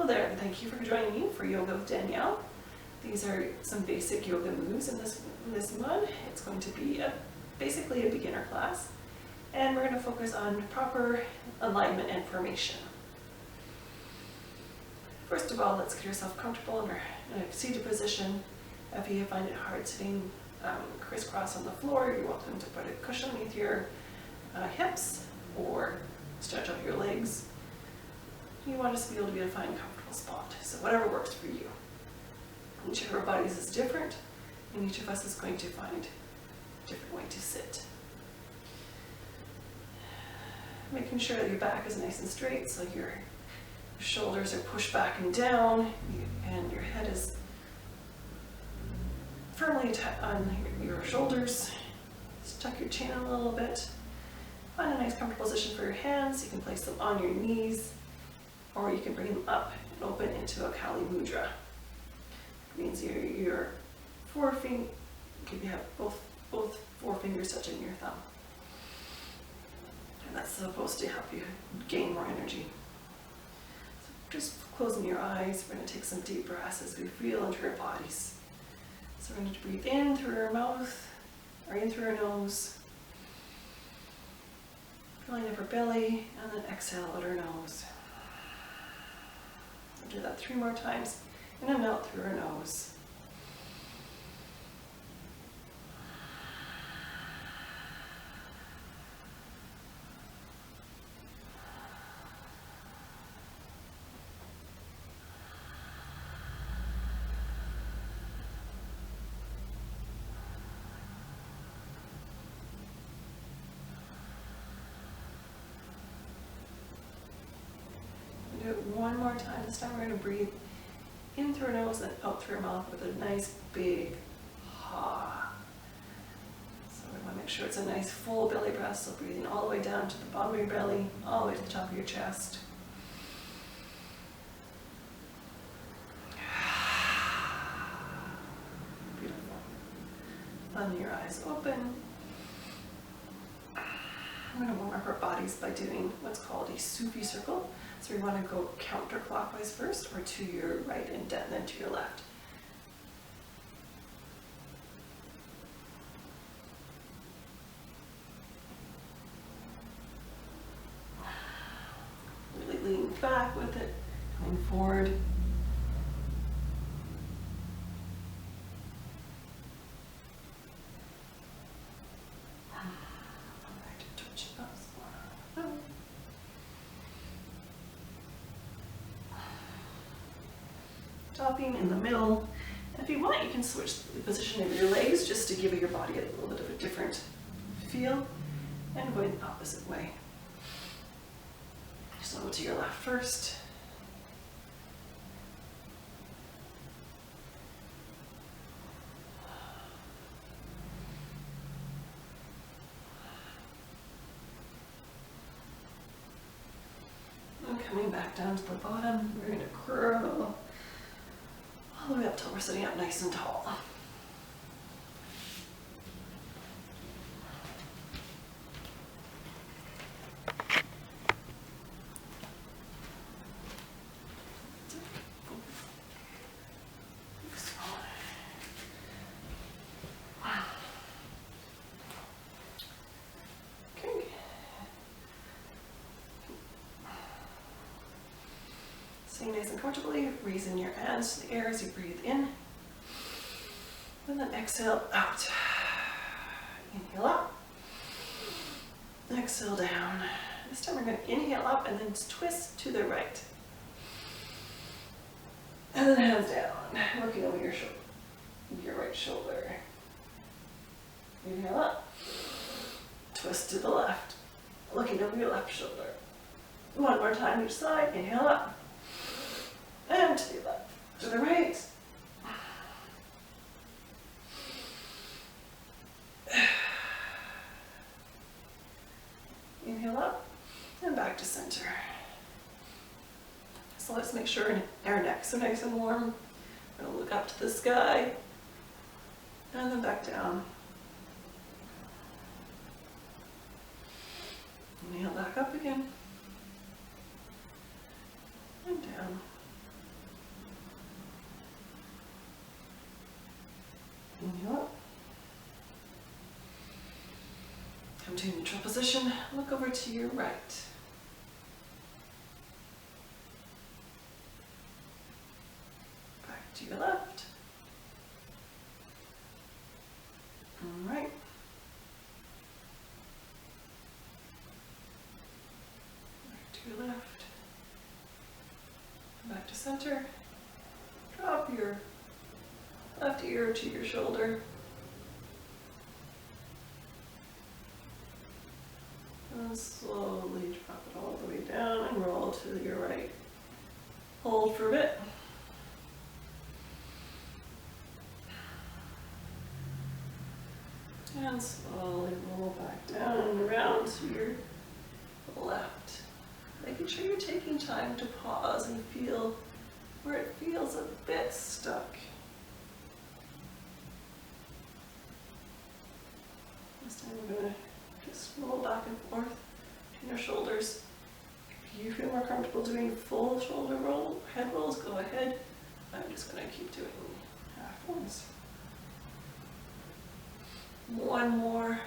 there, thank you for joining me for Yoga with Danielle. These are some basic yoga moves in this one. It's going to be basically a beginner class, and we're going to focus on proper alignment and formation. First of all, let's get yourself comfortable in a seated position. If you find it hard sitting crisscross on the floor, you're welcome to put a cushion underneath your hips or stretch out your legs. You want us to be able to find a comfortable spot, so whatever works for you. Each of our bodies is different, and each of us is going to find a different way to sit. Making sure that your back is nice and straight, so your shoulders are pushed back and down, and your head is firmly on your shoulders. Just tuck your chin a little bit. Find a nice comfortable position for your hands. You can place them on your knees, or you can bring them up and open into a Kali Mudra. It means your forefinger, you have both forefingers touching your thumb. And that's supposed to help you gain more energy. So just closing your eyes, we're going to take some deep breaths as we feel into our bodies. So we're going to breathe in through our mouth, or in through our nose. Filling up our belly, and then exhale out our nose. We'll do that 3 more times, in and out through our nose. Do it one more time. This time we're going to breathe in through our nose and out through our mouth with a nice big ha. So we want to make sure it's a nice full belly breath, so breathing all the way down to the bottom of your belly, all the way to the top of your chest. Beautiful. Fun your eyes open. I'm going to warm up our bodies by doing what's called a Sufi circle. So we want to go counterclockwise first, or to your right and then to your left. Really lean back with it, coming forward. Stopping in the middle. If you want, you can switch the position of your legs just to give your body a little bit of a different feel, and going the opposite way. So to your left first. And coming back down to the bottom, we're going to curl all the way up till we're sitting up nice and tall. Okay. Staying nice and comfortably, raising your hands to the air as you breathe in. And then exhale out. Inhale up. Exhale down. This time we're going to inhale up and then twist to the right. And then hands down, looking over your right shoulder. Inhale up. Twist to the left, looking over your left shoulder. One more time each side. Inhale up. And to the left, to the right. Inhale up and back to center. So let's make sure our necks are nice and warm. We're going to look up to the sky and then back down. Inhale back up again and down. Inhale up. Come to neutral position. Look over to your right. Back to your left. All right. Back to your left. Back to center. Drop your left ear to your shoulder. And slowly drop it all the way down and roll to your right. Hold for a bit. And slowly roll back down and around to your left. Making sure you're taking time to pause and feel where it feels a bit stuck. This time we're going to just roll back and forth between your shoulders. If you feel more comfortable doing full shoulder roll, head rolls, go ahead. I'm just going to keep doing half ones. One more.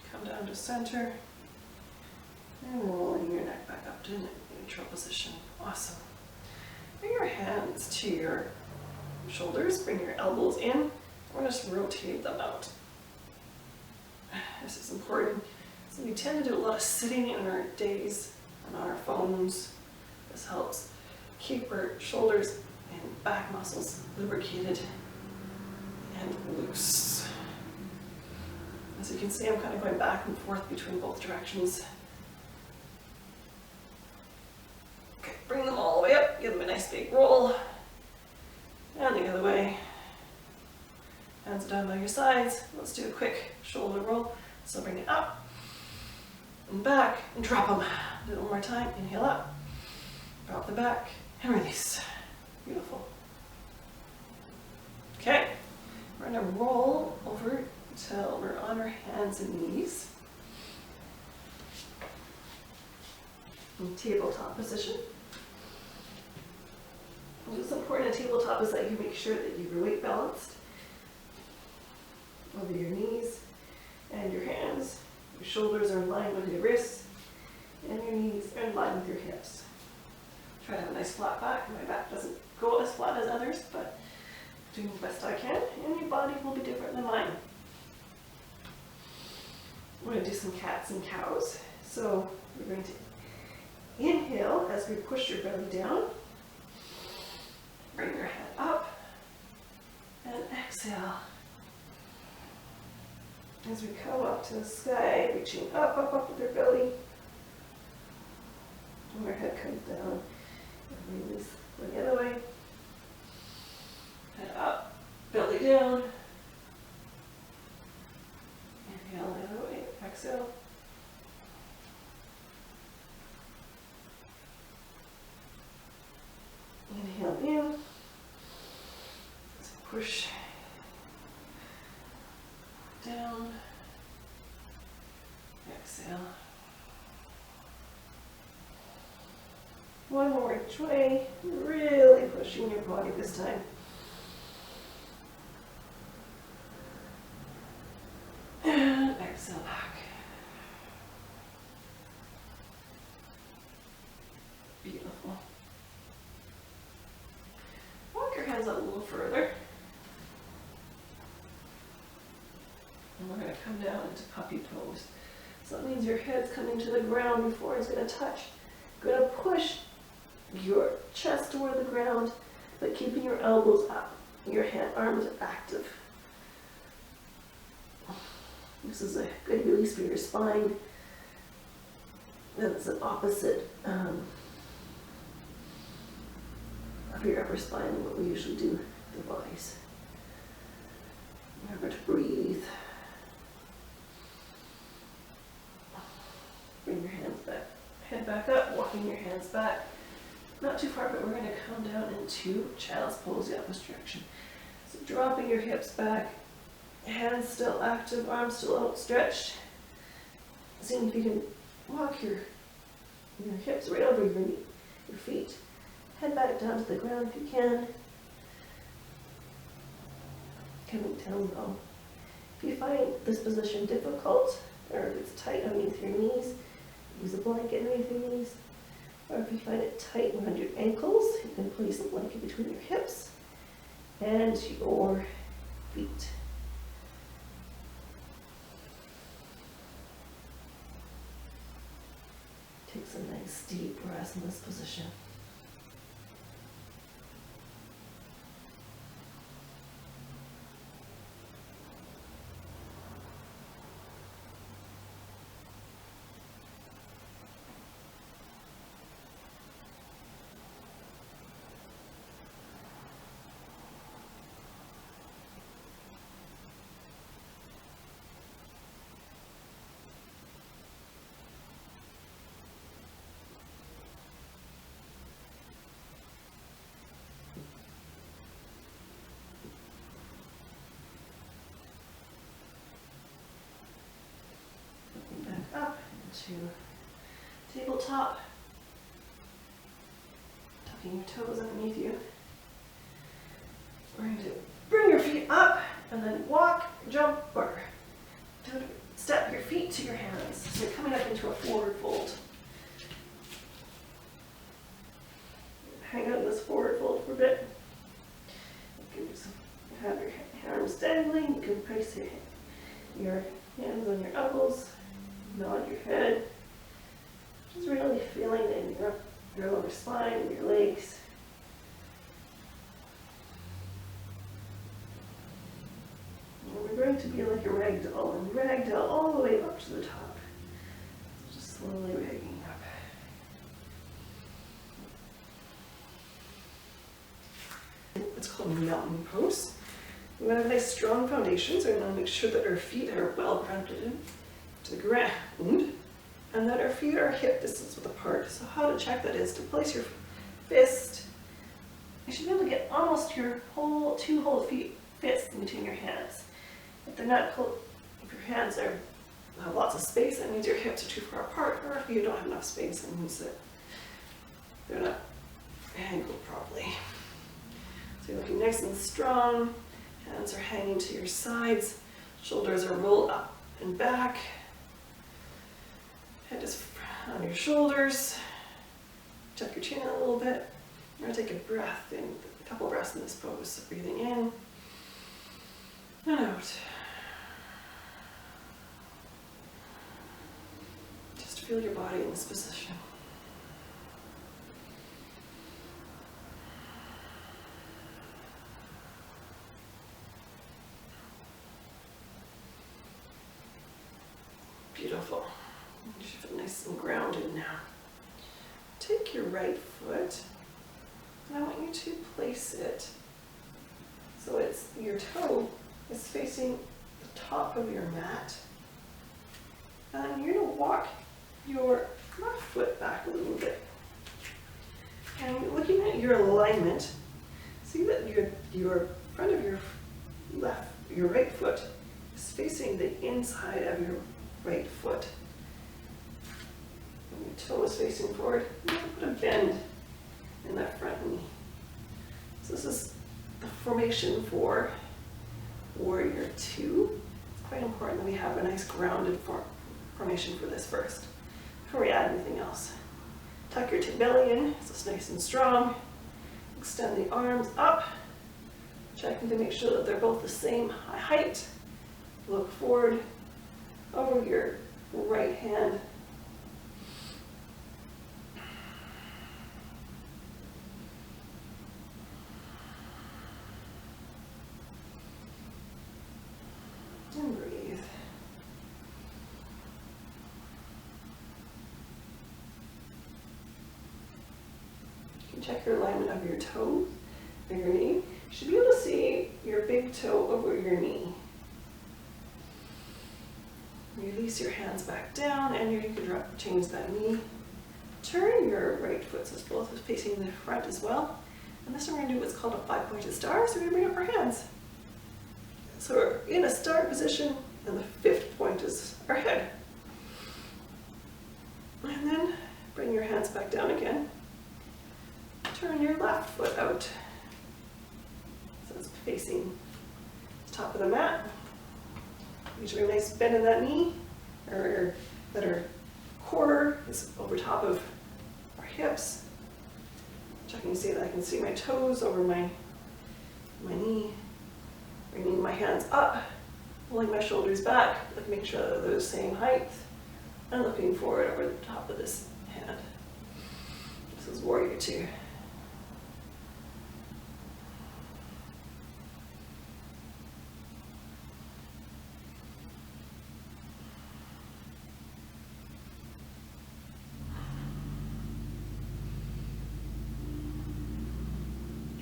Come down to center. And rolling your neck back up to neutral position. Awesome. Bring your hands to your shoulders. Bring your elbows in. We're going to rotate them out. This is important. So we tend to do a lot of sitting in our days on our phones. This helps keep our shoulders and back muscles lubricated and loose. As you can see, I'm kind of going back and forth between both directions. Okay, bring them all the way up, give them a nice big roll. And the other way. Hands down by your sides. Let's do a quick shoulder roll. So bring it up and back and drop them. Do it one more time. Inhale up, drop them back and release. Beautiful. Okay, we're going to roll over till we're on our hands and knees. In tabletop position. What's important in tabletop is that you make sure that you have your weight balanced over your knees and your hands. Your shoulders are in line with your wrists and your knees are in line with your hips. Try to have a nice flat back. My back doesn't go as flat as others, but doing the best I can, and your body will be different than mine. We're going to do some cats and cows. So we're going to inhale as we push your belly down. Bring your head up and exhale. As we come up to the sky, reaching up, up, up with your belly. And our head comes down. And release the other way. Head up, belly down. Inhale the other way, exhale. Inhale in. Let's push down. Exhale. One more each way, really pushing your body this time. And exhale back. Beautiful. Walk your hands out a little further. And we're going to come down into puppy pose. So that means your head's coming to the ground before it's going to touch. You're going to push your chest toward the ground, but keeping your elbows up, your arms active. This is a good release for your spine. That's an opposite of your upper spine than what we usually do with the bodies. Remember to breathe. Bring your hands back, head back up, walking your hands back. Not too far, but we're going to come down into child's pose, the opposite direction. So dropping your hips back, hands still active, arms still outstretched. Seeing if you can walk your hips right over your feet. Head back down to the ground if you can. coming down low. If you find this position difficult, or if it's tight underneath your knees, use a blanket underneath your knees. Or if you find it tight around your ankles, you can place a blanket between your hips and your feet. Take some nice deep breaths in this position. Up into tabletop, tucking your toes underneath you. We're going to bring your feet up and then walk, jump, or step your feet to your hands. So you're coming up into a forward fold. Hang out in this forward fold for a bit. You can just have your arms dangling. You can place your hands on your elbows. Nod your head, just really feeling it in your lower spine and your legs. And we're going to be like a ragdoll, and ragdoll all the way up to the top. Just slowly ragging up. It's called mountain pose. We want to have a nice strong foundation, so we want to make sure that our feet are well grounded to the ground, and that our feet are hip distance width apart. So how to check that is to place your fist. You should be able to get almost your whole two whole feet fists in between your hands. If they're not close, if your hands have lots of space, that means your hips are too far apart, or if you don't have enough space, it means that they're not angled properly. So you're looking nice and strong. Hands are hanging to your sides. Shoulders are rolled up and back. Head is on your shoulders. Tuck your chin in a little bit. We're going to take a couple breaths in this pose. So breathing in and out. Just feel your body in this position. Beautiful. You should feel nice and grounded now. Take your right foot, and I want you to place it so your toe is facing the top of your mat. And you're going to walk your left foot back a little bit. And looking at your alignment, see that your front of your right foot is facing the inside of your right foot. And your toe is facing forward. You're going to put a bend in that front knee. So this is the formation for Warrior Two. It's quite important that we have a nice grounded formation for this first, before we add anything else. Tuck your belly in, so it's nice and strong. Extend the arms up, checking to make sure that they're both the same height. Look forward over your right hand. And breathe. You can check your alignment of your toe and your knee. You should be able to see your big toe over your knee. Release your hands back down, and you can change that knee. Turn your right foot so it's both facing the front as well. And this time we're going to do what's called a 5-pointed star, so we're going to bring up our hands. So we're in a star position, and the 5th point is our head. And then bring your hands back down again. Turn your left foot out. So it's facing top of the mat. Usually a nice bend in that knee, or that our core is over top of our hips. Checking to see that I can see my toes over my knee. Bringing my hands up, pulling my shoulders back, like making sure that they're the same height, and looking forward over the top of this hand. This is Warrior Two.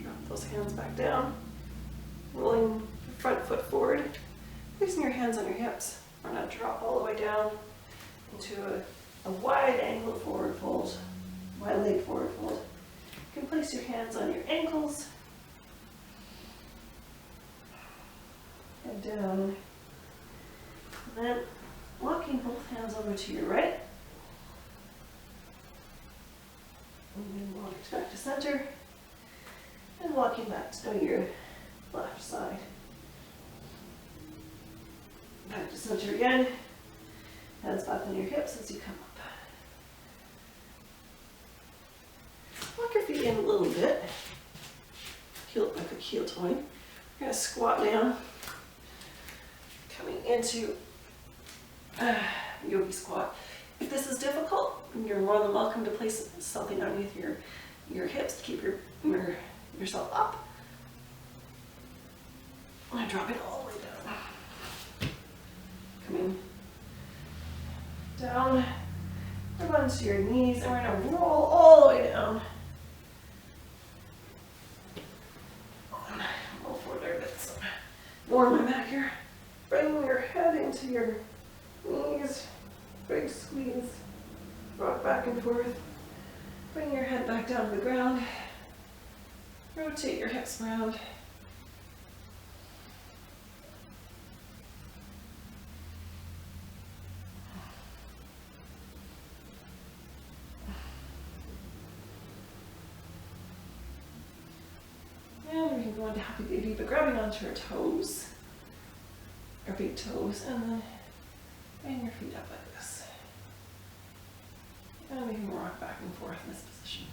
Drop those hands back down, rolling the front foot forward, placing your hands on your hips. We're going to drop all the way down into a wide angle forward fold, wide leg forward fold. You can place your hands on your ankles, head down, and then walking both hands over to your right, and then walk back to center, and walking back to your left side. Back to center again. Hands back on your hips as you come up. Walk your feet in a little bit. Heel, like a heel toy. You're going to squat down. Coming into yogi squat. If this is difficult, you're more than welcome to place something underneath your hips to keep yourself up. I'm going to drop it all the way down. Coming down, grab onto your knees, and we're going to roll all the way down. Roll forward there a bit, so warm my back here. Bring your head into your knees, big squeeze, rock back and forth. Bring your head back down to the ground. Rotate your hips around. And we can go into happy baby, but grabbing onto our toes, our big toes, and then bring your feet up like this. And we can rock back and forth in this position.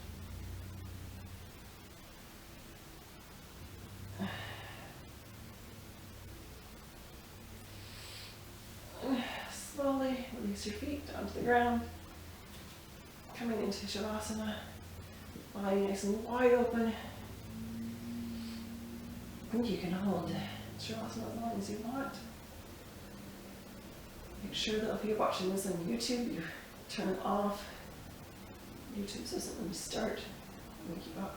Slowly release your feet down to the ground. Coming into Shavasana, body nice and wide open. And you can hold Shavasana as long as you want. Make sure that if you're watching this on YouTube, you turn it off. YouTube doesn't let me start. Wake you up.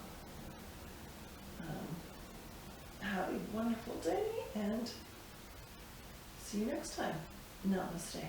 Have a wonderful day and see you next time. Namaste.